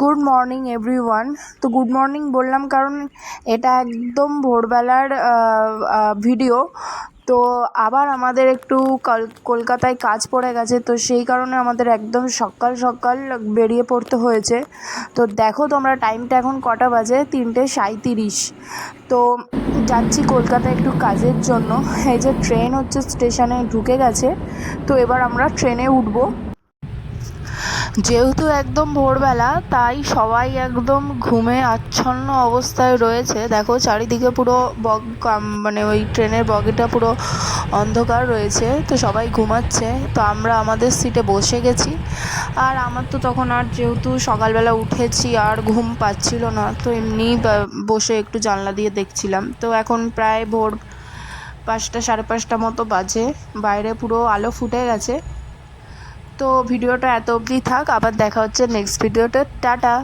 Good morning everyone. তো good morning বললাম কারণ এটা একদম ভোরবেলার ভিডিও। তো আবার আমাদের একটু কলকাতায় কাজ পড়ে গেছে, তো সেই কারণে আমাদের একদম সকাল সকাল বেরিয়ে পড়তে হয়েছে। তো দেখো তোমরা টাইমটা এখন কটা বাজে, 3:37। তো যাচ্ছি কলকাতায় একটু কাজের জন্য। এই যে ট্রেন হচ্ছে স্টেশনে ঢুকে গেছে, তো এবার আমরা ট্রেনে উঠবো। যেহেতু একদম ভোরবেলা, তাই সবাই একদম ঘুমে আচ্ছন্ন অবস্থায় রয়েছে। দেখো চারিদিকে পুরো মানে ওই ট্রেনের বগিটা পুরো অন্ধকার রয়েছে, তো সবাই ঘুমাচ্ছে। তো আমরা আমাদের সিটে বসে গেছি। আর আমার তো তখন আর যেহেতু সকালবেলা উঠেছি আর ঘুম পাচ্ছিল না, তো এমনি বসে একটু জানলা দিয়ে দেখছিলাম। তো এখন প্রায় ভোর 5টা 5:30 মতো বাজে, বাইরে পুরো আলো ফুটে গেছে। তো ভিডিওটা এত অবধি থাক, আবার দেখা হচ্ছে নেক্সট ভিডিওতে। টাটা।